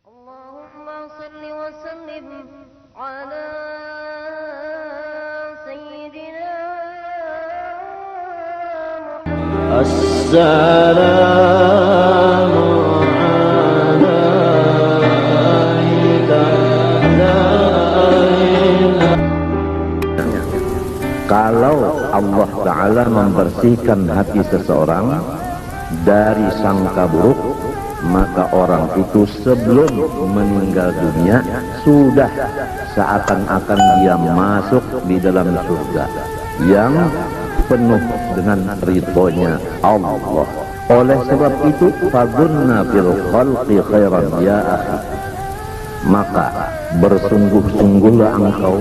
Allahumma salli wa sallim ala sayyidina Muhammad. Assalamu Kalau Allah Ta'ala membersihkan hati seseorang dari sangka buruk, maka orang itu sebelum meninggal dunia sudah seakan-akan dia masuk di dalam surga yang penuh dengan ridhonya Allah. Oleh sebab itu, fadunna bil khalqi khairan ya akhi, maka bersungguh-sungguhlah engkau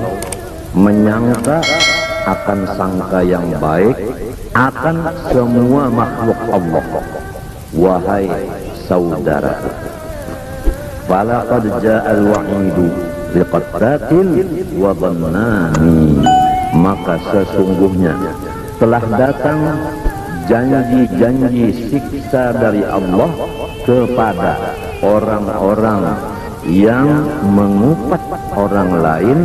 menyangka akan sangka yang baik akan semua makhluk Allah. Wahai saudara, falaqad ja'al wa'idu liqattatin wa dhannani, maka sesungguhnya telah datang janji-janji siksa dari Allah kepada orang-orang yang mengupat orang lain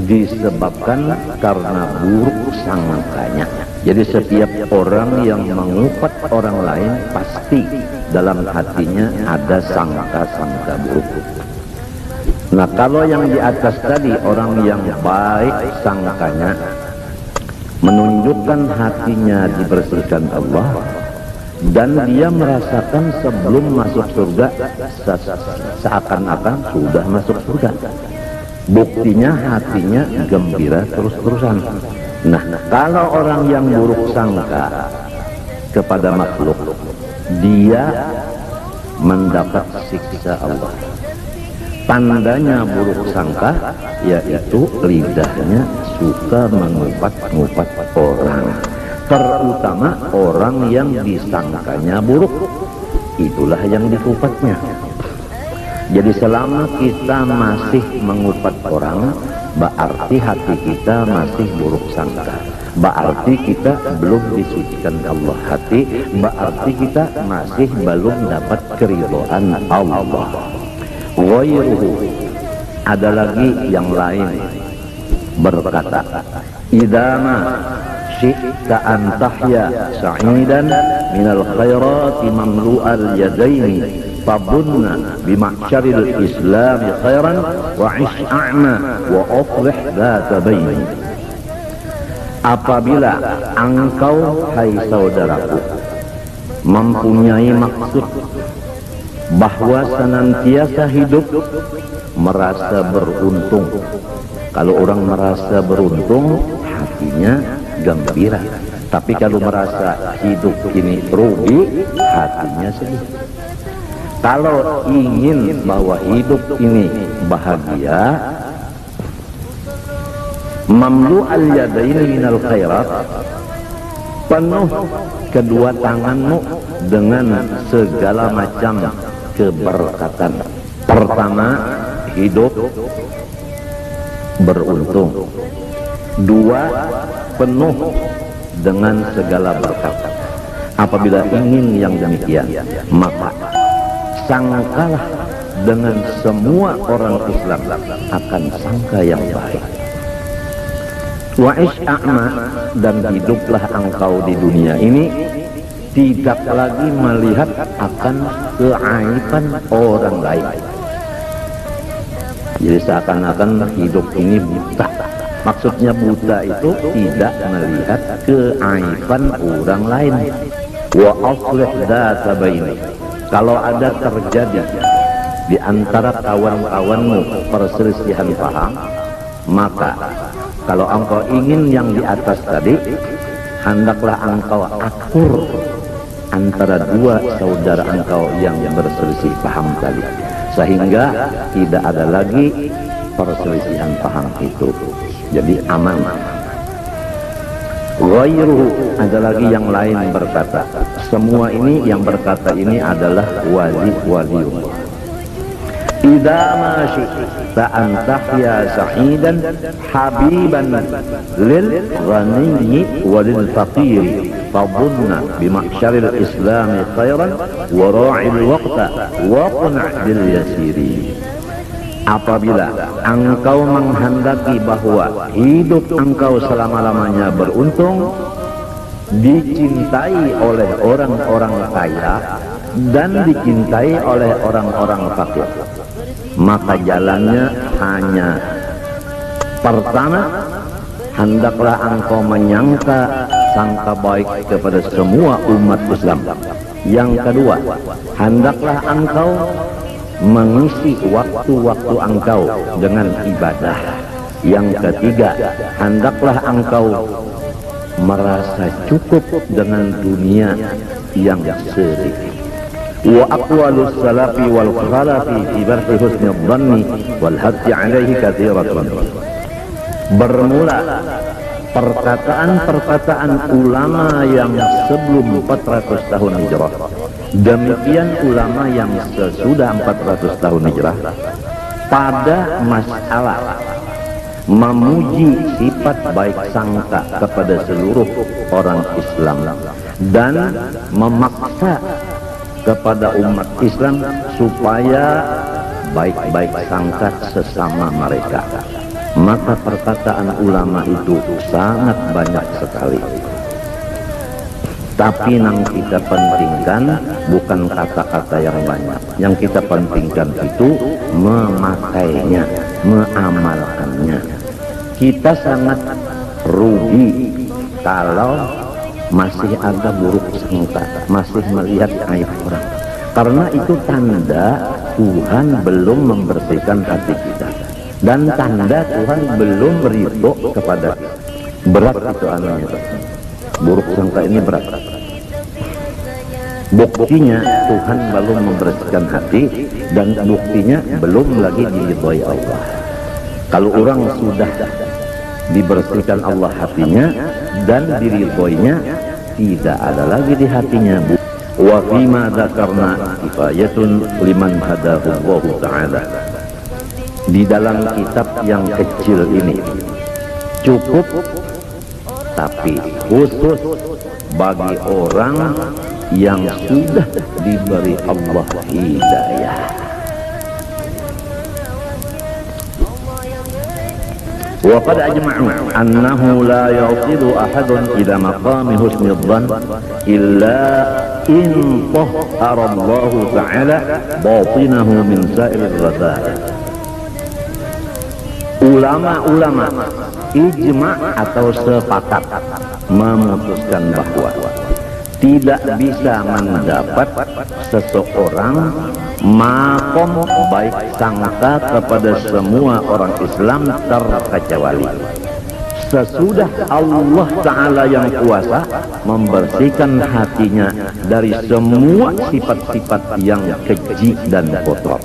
disebabkan karena buruk sangkanya. Jadi setiap orang yang mengupat orang lain pasti dalam hatinya ada sangka-sangka buruk. Nah, kalau yang di atas tadi orang yang baik sangkanya, menunjukkan hatinya dibersihkan Allah, dan dia merasakan sebelum masuk surga seakan-akan sudah masuk surga. Buktinya hatinya gembira terus-terusan. Nah, kalau orang yang buruk sangka kepada makhluk, dia mendapat siksa Allah. Tandanya buruk sangka yaitu lidahnya suka mengupat-ngupat orang, terutama orang yang disangkanya buruk, itulah yang dikupatnya. Jadi selama kita masih mengupat orang, berarti hati kita masih buruk sangka, berarti kita belum disucikan Allah hati, berarti kita masih belum dapat keridhaan Allah. Ghairuhu, ada lagi yang lain berkata, idama syi'ta an tahya sa'idan minal khairati mamlu'al yadaini fabunna bimahsyaril islami khairan wa ish a'ma wa aflih dhata baini. Apabila engkau, hai saudaraku, mempunyai maksud bahwa senantiasa hidup merasa beruntung. Kalau orang merasa beruntung, hatinya gembira. Tapi kalau merasa hidup ini rugi, hatinya sedih. Kalau ingin bahwa hidup ini bahagia, mamlu al-yadaini minal khairat, penuh kedua tanganmu dengan segala macam keberkatan. Pertama, hidup beruntung. Dua, penuh dengan segala berkat. Apabila ingin yang demikian, maka sangkalah dengan semua orang Islam akan sangka yang baik. Wa isya'ma, dan hiduplah engkau di dunia ini tidak lagi melihat akan keaiban orang lain. Jadi seakan-akan hidup ini buta. Maksudnya buta itu tidak melihat keaiban orang lain. Wa aslih dzata baini, kalau ada terjadi di antara kawan-kawanmu perselisihan paham, maka kalau engkau ingin yang di atas tadi, hendaklah engkau atur antara dua saudara engkau yang berselisih paham tadi, sehingga tidak ada lagi perselisihan paham itu, jadi aman. Ghairuhu, ada lagi yang lain berkata, semua ini yang berkata ini adalah wali-waliullah. Idza ma syi'ta an tahya sa'idan habiban lil ghaniyyi walil faqir fadunna bimahsyaril islami khairan wa ra'il waqta wa qna' bil yasiri. apabila engkau menghendaki bahwa hidup engkau selama-lamanya beruntung, dicintai oleh orang-orang kaya dan dicintai oleh orang-orang fakir, maka jalannya hanya pertama, hendaklah engkau menyangka sangka baik kepada semua umat Islam. Yang kedua, hendaklah engkau mengisi waktu-waktu engkau dengan ibadah. Yang ketiga, hendaklah engkau merasa cukup dengan dunia yang sedikit. Wa aqwalus salafi wal khalafi fi barhi husnul dhanni wal haddi alaihi katsiratun. Bermula perkataan-perkataan ulama yang sebelum 400 tahun hijrah, demikian ulama yang sesudah 400 tahun hijrah, pada masalah memuji sifat baik sangka kepada seluruh orang Islam dan memaksa kepada umat Islam supaya baik-baik sangka sesama mereka. Maka perkataan ulama itu sangat banyak sekali. Tapi yang kita pentingkan bukan kata-kata yang banyak. Yang kita pentingkan itu memakainya, mengamalkannya. Kita sangat rugi kalau masih ada buruk sangka, masih melihat aib orang. Karena itu tanda Tuhan belum membersihkan hati kita. Dan tanda Tuhan belum ridho kepada kita. Berat itu anunya. Buruk sangka ini berat. Buktinya Tuhan belum membersihkan hati, dan buktinya belum lagi diridhoi Allah. Kalau orang sudah dibersihkan Allah hatinya dan diridhoinya, tidak ada lagi di hatinya. Wa fima dzakarna kifayatun liman hadahu Allah Ta'ala. Di dalam kitab yang kecil ini cukup, tapi khusus bagi orang yang sudah diberi Allah hidayah. Wa qad ajma'u annahu la yasilu ahadun ila maqami husnul dhann illa in tahhara Allah Ta'ala batinahu min sa'iril radha'il. Ulama-ulama ijma' atau sepakat memutuskan bahwa tidak bisa mendapat seseorang makom baik sangka kepada semua orang Islam terkecuali sesudah Allah Ta'ala yang kuasa membersihkan hatinya dari semua sifat-sifat yang keji dan kotor.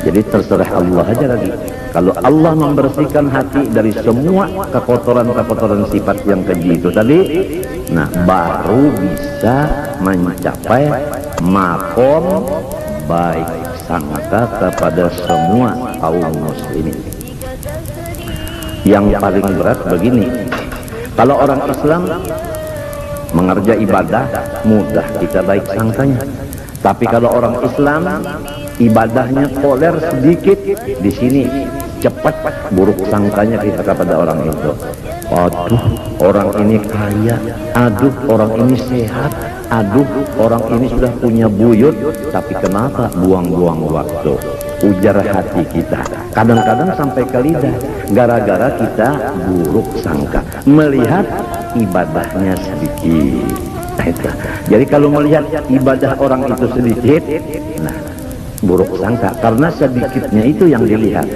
Jadi terserah Allah aja lagi. Kalau Allah membersihkan hati dari semua kekotoran-kekotoran sifat yang keji itu tadi, nah baru bisa mencapai makom baik sangka kepada semua kaum muslimin. Yang paling berat begini, kalau orang Islam mengerja ibadah mudah kita baik sangkanya, tapi kalau orang Islam ibadahnya koler sedikit, di sini cepat buruk sangkanya kita kepada orang itu. Aduh, orang ini kaya, aduh orang ini sehat, aduh orang ini sudah punya buyut, tapi kenapa buang-buang waktu? Ujar hati kita, kadang-kadang sampai ke lidah, gara-gara kita buruk sangka melihat ibadahnya sedikit. Jadi kalau melihat ibadah orang itu sedikit, nah buruk sangka, karena sedikitnya itu yang dilihat.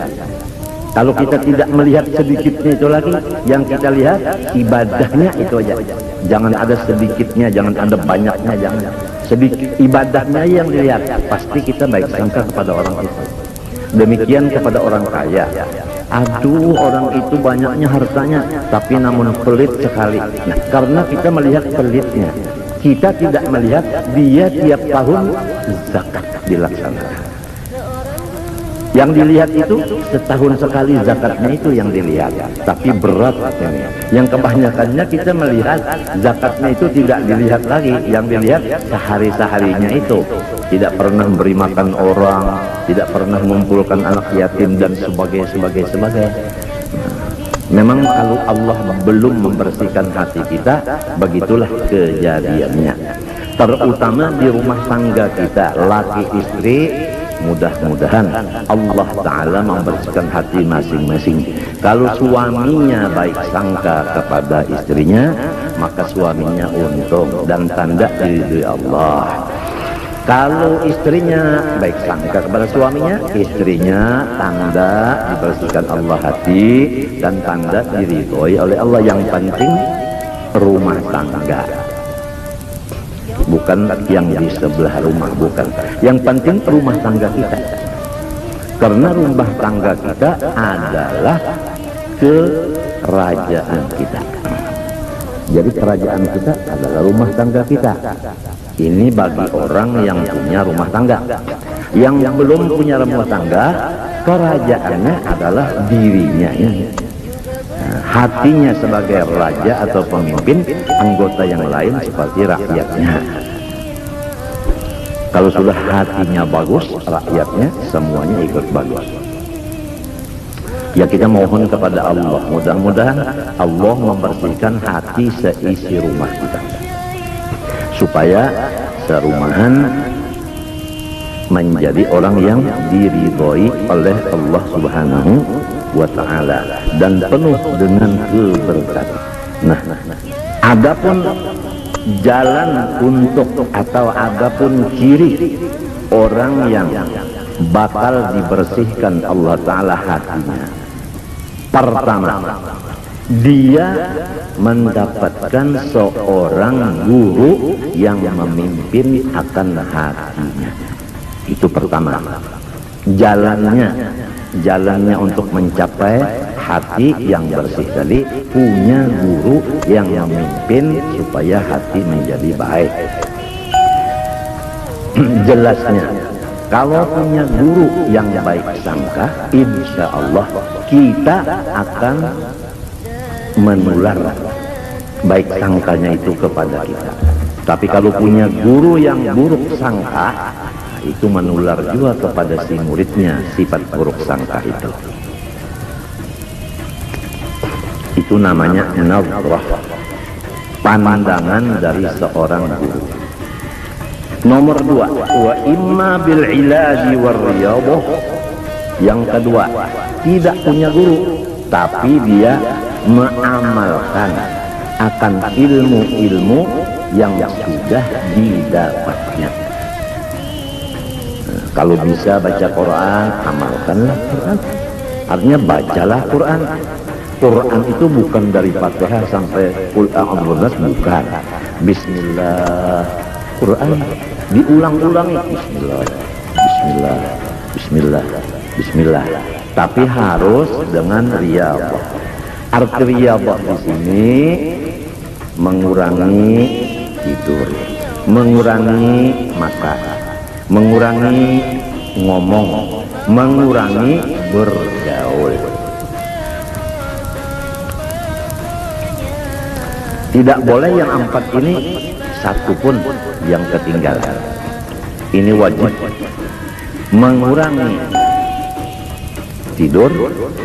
Kalau kita tidak melihat sedikitnya itu lagi, yang kita lihat ibadahnya itu aja. Jangan ada sedikitnya, jangan ada banyaknya, jangan. Sedikit ibadahnya yang dilihat, pasti kita baik sangka kepada orang itu. Demikian kepada orang kaya. Aduh, orang itu banyaknya hartanya, tapi namun pelit sekali. Nah, karena kita melihat pelitnya, kita tidak melihat dia tiap tahun zakat dilaksanakan. Yang dilihat itu setahun sekali zakatnya itu yang dilihat, tapi berat ini. Yang kebanyakannya kita melihat zakatnya itu tidak dilihat lagi, yang dilihat sehari-seharinya itu. Tidak pernah memberi makan orang, tidak pernah mengumpulkan anak yatim dan sebagainya. Memang kalau Allah belum membersihkan hati kita, begitulah kejadiannya. Terutama di rumah tangga kita, laki istri, mudah-mudahan Allah Ta'ala membersihkan hati masing-masing. Kalau suaminya baik sangka kepada istrinya, maka suaminya untung dan tanda diridhoi Allah. Kalau istrinya baik sangka kepada suaminya, istrinya tanda dibersihkan Allah hati dan tanda diridhoi oleh Allah. Yang penting rumah tangga, bukan yang di sebelah rumah, bukan. Yang penting rumah tangga kita, karena rumah tangga kita adalah kerajaan kita. Jadi kerajaan kita adalah rumah tangga kita. Ini bagi orang yang punya rumah tangga. Yang belum punya rumah tangga, kerajaannya adalah dirinya. Nah, hatinya sebagai raja atau pemimpin, anggota yang lain seperti rakyatnya. Kalau sudah hatinya bagus, rakyatnya semuanya ikut bagus. Ya, kita mohon kepada Allah, mudah-mudahan Allah membersihkan hati seisi rumah kita, supaya serumahan menjadi orang yang diridhoi oleh Allah Subhanahu wa Ta'ala dan penuh dengan keberkatan. Nah, adapun jalan untuk atau adapun ciri orang yang bakal dibersihkan Allah Ta'ala hatinya, pertama, dia mendapatkan seorang guru yang memimpin akan hatinya. Itu pertama. Jalannya untuk mencapai hati yang bersih tadi, punya guru yang memimpin supaya hati menjadi baik. Jelasnya, kalau punya guru yang baik sangka, insya Allah kita akan menular baik sangkanya itu kepada kita. Tapi kalau punya guru yang buruk sangka, itu menular juga kepada si muridnya sifat buruk sangka itu. Itu namanya nazrah, pandangan dari seorang guru. Nomor dua, wa imma bil ilaji war riyadhah. Yang kedua, tidak punya guru, tapi dia mengamalkan akan ilmu-ilmu yang sudah didapatnya. Nah, kalau bisa baca Quran, amalkanlah Quran. Artinya bacalah Quran. Quran itu bukan dari Fatihah sampai Qul a'udzu birabbil nas, bukan. Bismillah. Quran diulang-ulangi, Bismillah, Bismillah, Bismillah, Bismillah. Tapi harus dengan riyadhah. Arti riyadhah di sini mengurangi tidur, mengurangi makan, mengurangi ngomong, mengurangi bergaul. Tidak boleh yang empat ini satu pun yang ketinggalan. Ini wajib. Mengurangi tidur,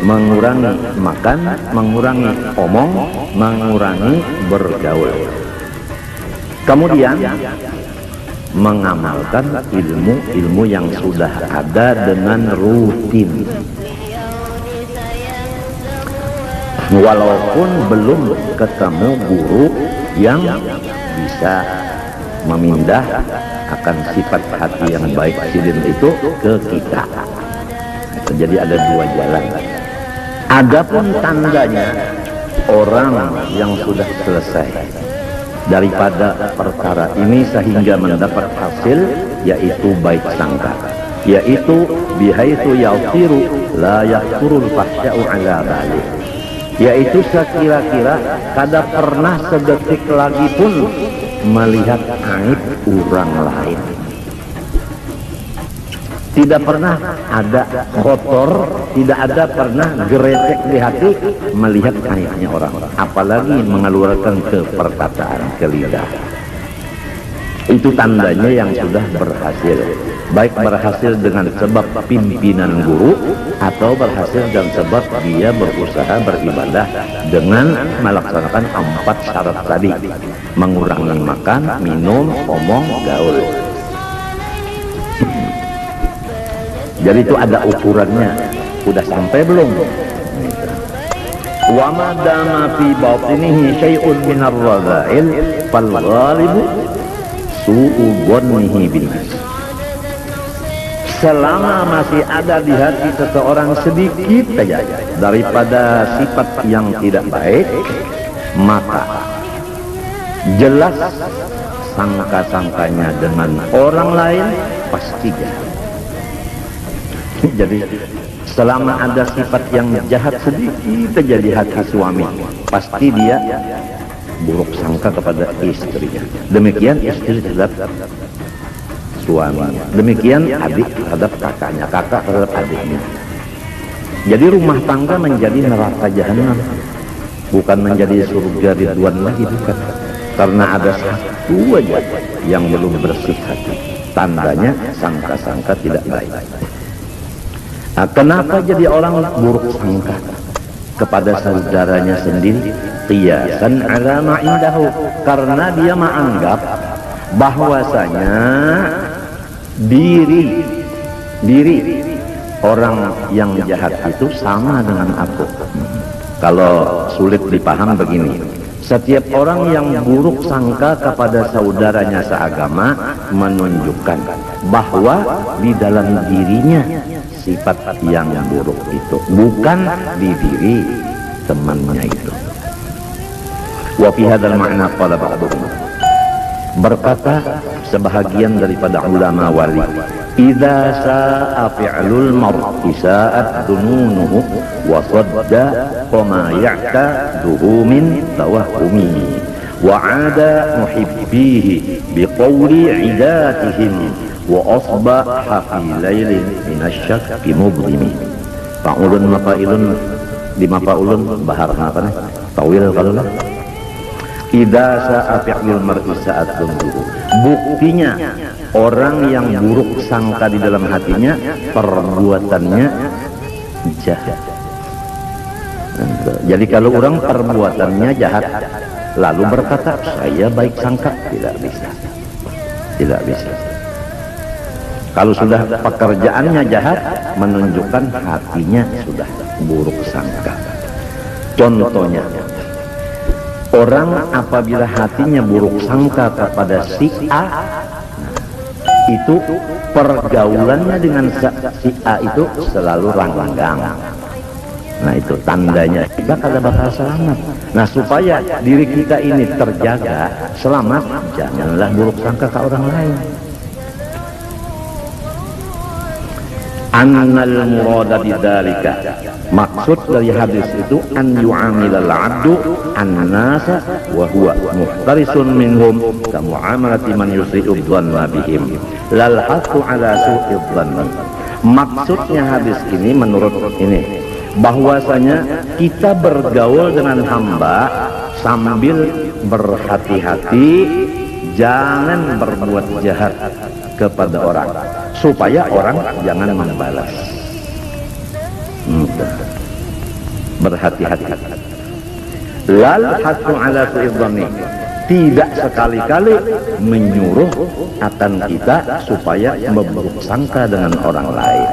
mengurangi makan, mengurangi omong, mengurangi bergaul. Kemudian mengamalkan ilmu-ilmu yang sudah ada dengan rutin. Walaupun belum ketemu guru yang bisa memindah akan sifat hati yang baik sidin itu ke kita. Jadi ada dua jalan. Adapun tandanya orang yang sudah selesai daripada perkara ini sehingga mendapat hasil, yaitu baik sangka, yaitu bihaitsu yasiru la yasurul fahsya'u ala bali, yaitu sekira-kira kada pernah sedetik lagi pun melihat aib orang lain. Tidak pernah ada kotor, tidak ada pernah geretek di hati melihat aibnya orang, apalagi mengeluarkan ke perkataan, ke lidah. Itu tandanya yang sudah berhasil, baik berhasil dengan sebab pimpinan guru atau berhasil dengan sebab dia berusaha beribadah dengan melaksanakan 4 syarat tadi, mengurangi makan, minum, omong, gaul. Jadi itu ada ukurannya, udah sampai belum? Wa ma dama fi batinihi syai'un min ar-radha'il fal ghalibu su'u dhannihi bin nas. Selama masih ada di hati seseorang sedikit saja daripada sifat yang tidak baik, maka jelas sangka-sangkanya dengan orang lain pasti jahat. Jadi selama ada sifat yang jahat sedikit saja di hati suami, pasti dia buruk sangka kepada istrinya. Demikian istri terhadap suami, demikian adik terhadap kakaknya, kakak terhadap adiknya. Jadi rumah tangga menjadi neraka jahanam, bukan menjadi surga ridwan lagi, bukan. Karena ada satu aja yang belum bersih hati, tandanya sangka-sangka tidak baik. Nah, kenapa jadi orang buruk sangka kepada saudaranya sendiri? Qiyasan ala ma indahu, karena dia menganggap bahwasanya diri orang yang jahat itu sama dengan aku. Kalau sulit dipaham begini, setiap orang yang buruk sangka kepada saudaranya seagama menunjukkan bahwa di dalam dirinya sifat yang buruk itu, bukan di diri temannya itu. Wa fi hadzal ma'na qala ba'dhum, berkata sebahagian daripada ulama wali, idza sa'a fi'lul mar'i sa'at dununuhu wa sadda ma ya'taduhu min tawahhumi wa 'ada muhibbihi biqawli 'idatihim wa asbaha fi lailin minasyakki mubdimi. Fa'ulun mafailun di mafaulun bahar apa nih? Tawil kalau lah. Idza sa'a fi'lul mar'i sa'at dunuhu, buktinya orang yang buruk sangka di dalam hatinya, perbuatannya jahat. Jadi kalau orang perbuatannya jahat lalu berkata saya baik sangka, tidak bisa, tidak bisa. Kalau sudah pekerjaannya jahat, menunjukkan hatinya sudah buruk sangka. Contohnya, orang apabila hatinya buruk sangka kepada si A, itu pergaulannya dengan si A itu selalu ranggang. Nah itu tandanya kita bakal selamat. Nah supaya diri kita ini terjaga selamat, janganlah buruk sangka ke orang lain. Annal murada bidzalika, maksud dari hadis itu an yu'amilal 'abdu an-nasa wa huwa muhtarisun minhum ka mu'amalati man yusi'u dhanna bihim lal haqqu ala su'i dhann. Maksudnya hadis ini menurut ini bahwasanya kita bergaul dengan hamba sambil berhati-hati jangan berbuat jahat kepada orang, supaya orang jangan membalas. Berhati-hati. Lal haqqu ala su'idhani, tidak sekali-kali menyuruh akan kita supaya memburuk sangka dengan orang lain.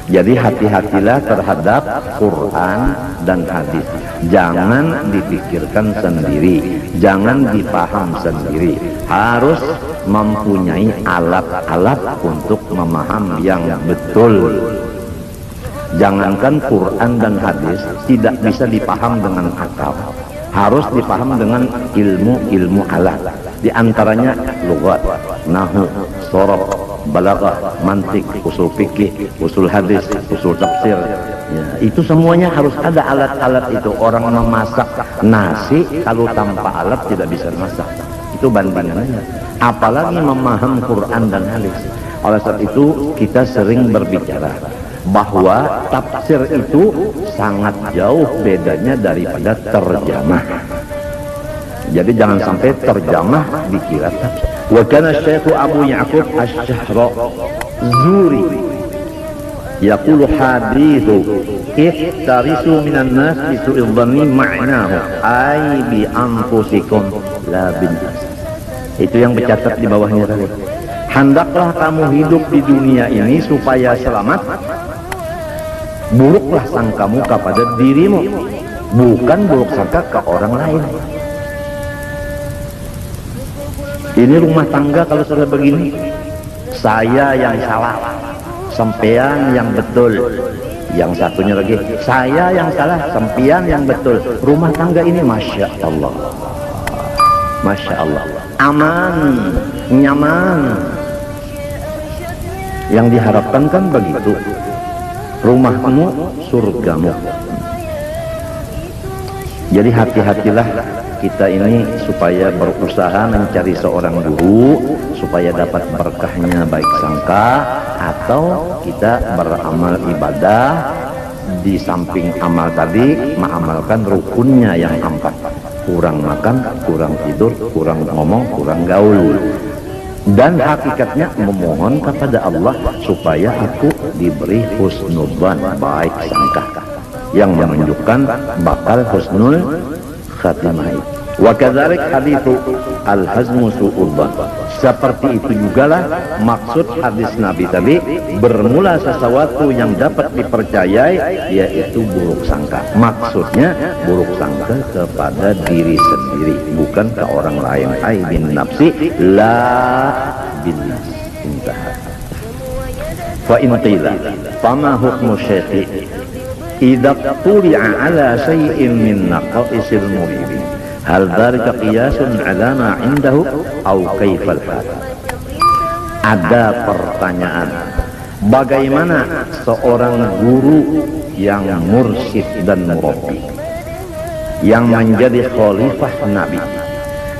Jadi hati-hatilah terhadap Quran dan hadis. Jangan dipikirkan sendiri, jangan dipaham sendiri. Harus mempunyai alat-alat untuk memaham yang betul. Jangankan Quran dan hadis tidak bisa dipaham dengan akal, harus dipaham dengan ilmu-ilmu alat. Di antaranya lughat, nahwu, sorof, balaghah, mantik, usul fikih, usul hadis, usul tafsir. Ya, itu semuanya harus ada alat-alat itu. Orang memasak nasi kalau tanpa alat tidak bisa masak. Itu bandingannya. Apalagi memaham Quran dan hadis. Oleh sebab itu kita sering berbicara bahwa tafsir itu sangat jauh bedanya daripada terjemah. Jadi jangan sampai terjemah dikira tafsir. Wa kana Syekh Abu Ya'qub Asy-Syahra Zuri yaqulu hadithu ihtarisu minan nas bi su'il dhanni ma'nahu ay bi anfusikum la bin nas. Itu yang bercatat di bawahnya tadi. Hendaklah kamu hidup di dunia ini supaya selamat. Buruklah sangkamu kepada dirimu, bukan buruk sangka ke orang lain. Ini rumah tangga kalau sudah begini, saya yang salah, sempean yang betul. Yang satunya lagi, saya yang salah, sempean yang betul. Rumah tangga ini Masya Allah, Masya Allah, aman, nyaman. Yang diharapkan kan begitu, rumahmu surgamu. Jadi hati-hatilah kita ini supaya berusaha mencari seorang guru supaya dapat berkahnya baik sangka, atau kita beramal ibadah di samping amal tadi mengamalkan rukunnya yang 4, kurang makan, kurang tidur, kurang ngomong, kurang gaul. Dan hakikatnya memohon kepada Allah supaya aku diberi husnudzan, baik sangka, yang menunjukkan bakal husnul khatimah. Wa kadzalik haditsu al-hazmu su'udzan. Seperti itu jugalah maksud hadis Nabi tadi, bermula sesuatu yang dapat dipercayai yaitu buruk sangka. Maksudnya buruk sangka kepada diri sendiri, bukan ke orang lain. Ai bin nafsi la bin nas. Intaha. Fa in qila fama hukmu syekhi idza tuli'a ala syai'in min naqaisil muridin hal dzalika qiyasun ala ma 'indahu aw kaifal hal. Ada pertanyaan, bagaimana seorang guru yang mursyid dan murabbi yang menjadi khalifah Nabi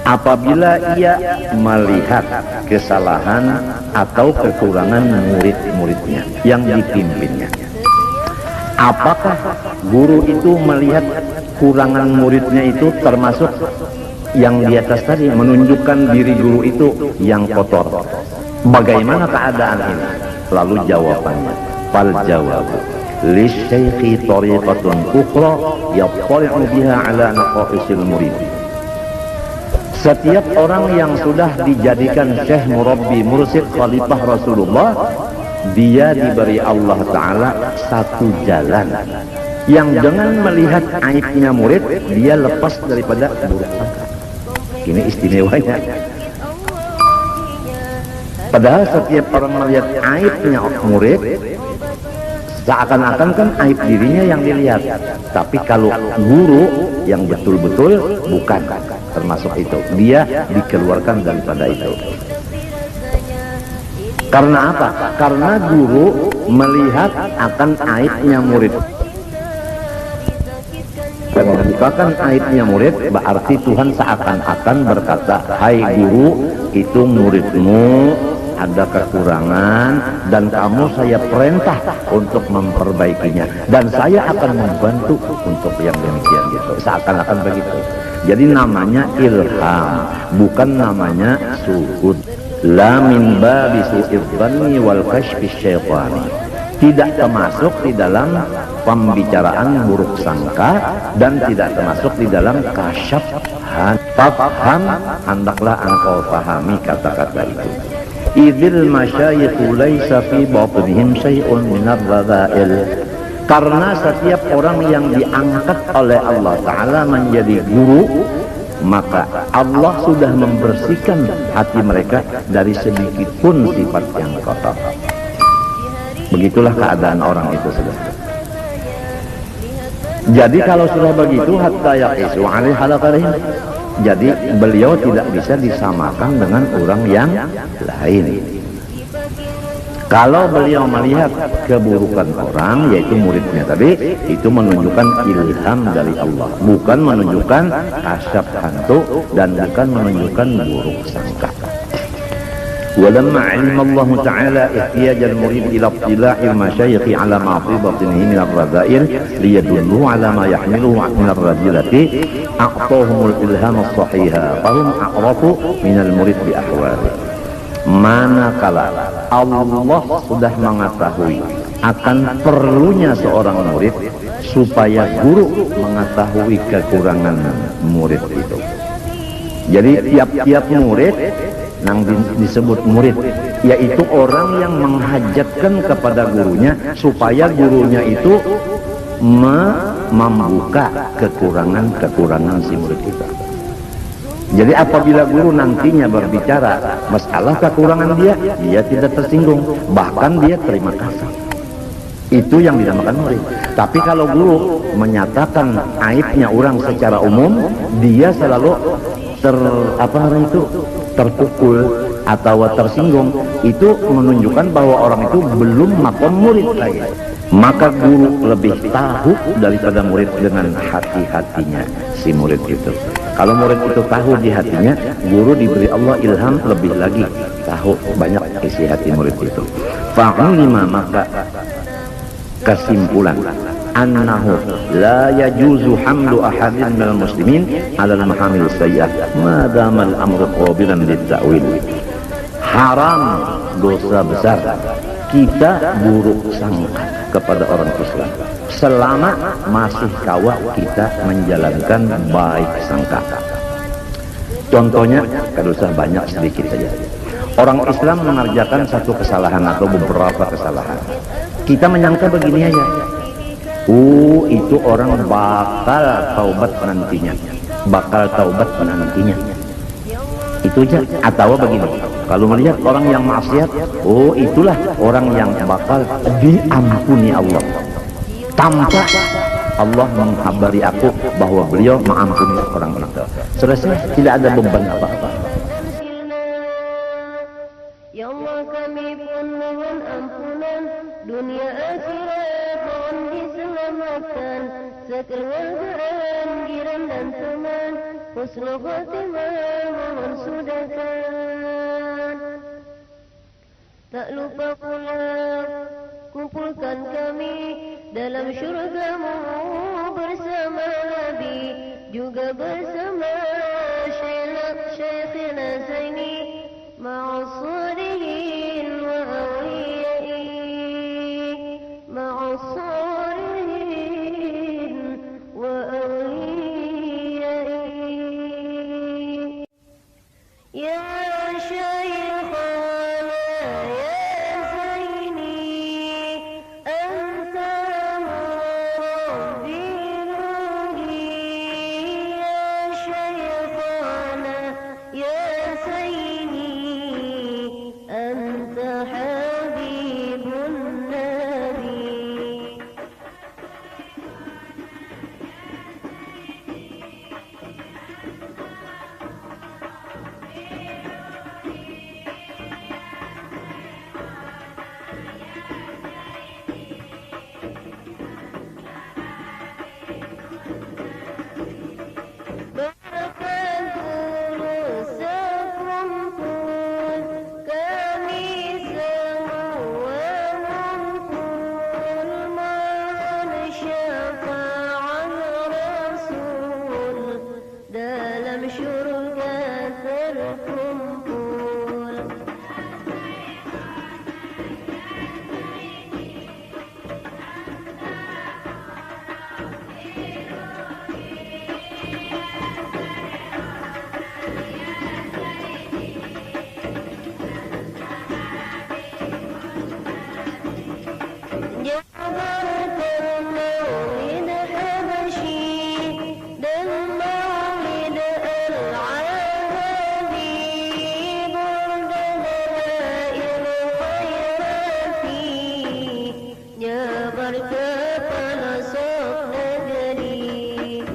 apabila ia melihat kesalahan atau kekurangan murid-muridnya yang dipimpinnya? Apakah guru itu melihat kurangan muridnya itu termasuk yang di atas tadi, menunjukkan diri guru itu yang kotor? Bagaimana keadaan ini? Lalu jawabannya, fal jawab lisyaikhi tariqatun ukhra yattali'u biha ala naqaisil murid. Setiap orang yang sudah dijadikan syekh, murabbi, mursyid, khalifah Rasulullah, dia diberi Allah Ta'ala satu jalan yang dengan melihat aibnya murid, dia lepas daripada buruk sangka. Ini istimewanya. Padahal setiap orang melihat aibnya murid, seakan-akan kan aib dirinya yang dilihat. Tapi kalau guru yang betul-betul bukan termasuk itu, dia dikeluarkan daripada itu. Karena apa? Karena guru melihat akan aibnya murid. Membukakan aibnya murid, berarti Tuhan seakan-akan berkata, hai guru, itu muridmu ada kekurangan dan kamu saya perintah untuk memperbaikinya, dan saya akan membantu untuk yang demikian gitu. Seakan-akan begitu. Jadi namanya ilham, bukan namanya suhud. La min babi su'idzanni wal kashfi syaitani. Tidak termasuk di dalam pembicaraan buruk sangka dan tidak termasuk di dalam kasyaf. Fafham, hendaklah engkau pahami kata-kata itu. Idzil masyayikhu laisa fi batinihim syai'un minar radha'il. Karena setiap orang yang diangkat oleh Allah Ta'ala menjadi guru, maka Allah sudah membersihkan hati mereka dari sedikit pun sifat yang kotor. Begitulah keadaan orang itu sudah. Jadi kalau sudah begitu, hatta yaqisu alaihi halaqarihim, jadi beliau tidak bisa disamakan dengan orang yang lain. Kalau beliau melihat keburukan orang, yaitu muridnya tadi, itu menunjukkan ilham dari Allah, bukan menunjukkan kasyaf hantu dan bukan menunjukkan buruk sangka. ولما علم الله تعالى احتياج المريد إلى اطلاع المشايخ على ما في باطنه من الرذائل ليدلوا على ما يحمله من الرذيلة أعطاهم الإلهام الصحيح فهم أعرف من المريد بأحواله. Manakala Allah sudah mengetahui akan perlunya seorang murid supaya guru mengetahui kekurangan murid itu. Jadi tiap-tiap murid yang disebut murid yaitu orang yang menghajatkan kepada gurunya supaya gurunya itu membuka kekurangan-kekurangan si murid kita. Jadi apabila guru nantinya berbicara masalah kekurangan dia tidak tersinggung, bahkan dia terima kasih. Itu yang dinamakan murid. Tapi kalau guru menyatakan aibnya orang secara umum, dia selalu terpukul atau tersinggung. Itu menunjukkan bahwa orang itu belum makom murid lagi. Maka guru lebih tahu daripada murid dengan hati-hatinya si murid itu. Kalau murid itu tahu di hatinya, guru diberi Allah ilham lebih lagi tahu banyak isi hati murid itu. Fa'ulima, maka kesimpulan annahu la yajuzu hamlu ahadin minal muslimin ala al-mahamil sayyi'ah ma dama al-amru qabilan lit-ta'wil. Haram, dosa besar kita buruk sangka kepada orang Islam selama masih kawat kita menjalankan baik sangka. Contohnya, kada usah banyak, sedikit saja. Orang Islam mengerjakan satu kesalahan atau beberapa kesalahan, kita menyangka begini aja, itu orang bakal taubat nantinya, itu aja. Atau begini, kalau melihat orang yang maksiat, itulah orang yang bakal diampuni Allah, tanpa Allah menghabari aku bahwa beliau mengampuni orang itu. Selesai, tidak ada beban apa-apa. Ya Allah, kami pun mohon ampunan, dunia akhirat mohon diselamatkan, sekeluargaan, jiran dan teman, husnul khotimah mohon sudahkan. Tak lupa pula kumpulkan kami dalam syurgamu bersama Nabi, juga bersama Syekhina Zaini ma'as-salihin wa awliyai, ma'as-salihin wa awliyai. Ya Syekhana ya Zaini, anta murabbi ruhi. Ya Syekhana ya Zaini, anta habibun nabi. Bahkan tulus sekumpul kami semua ngumpul, mohon syafaat Rasul dalam syurga terkumpul. Jabarkan maulid Habasyi dan maulid Al-Arabi, berdalail khairati, Jabar ke pelosok negeri.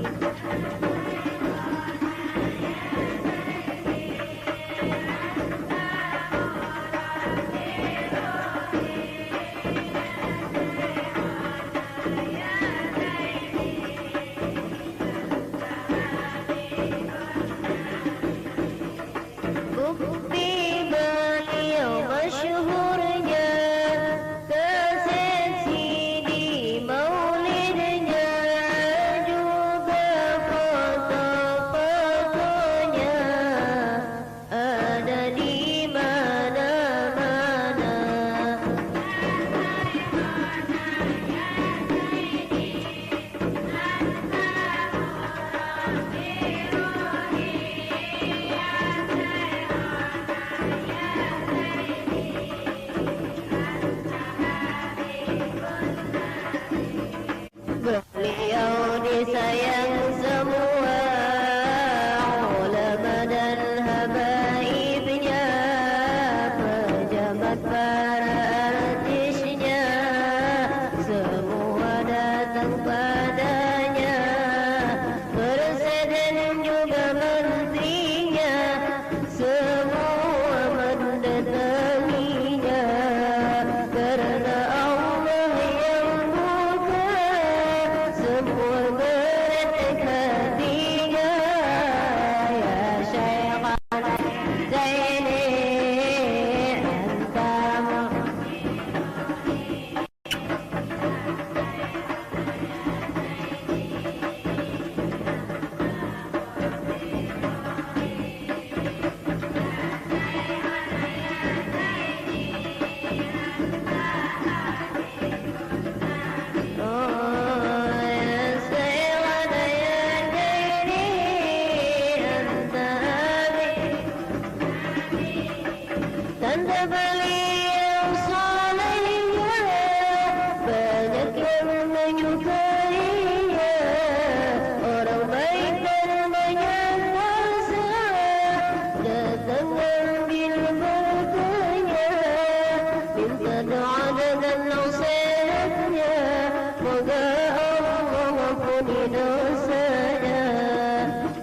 ampuni dosanya,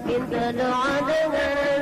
minta doa dengan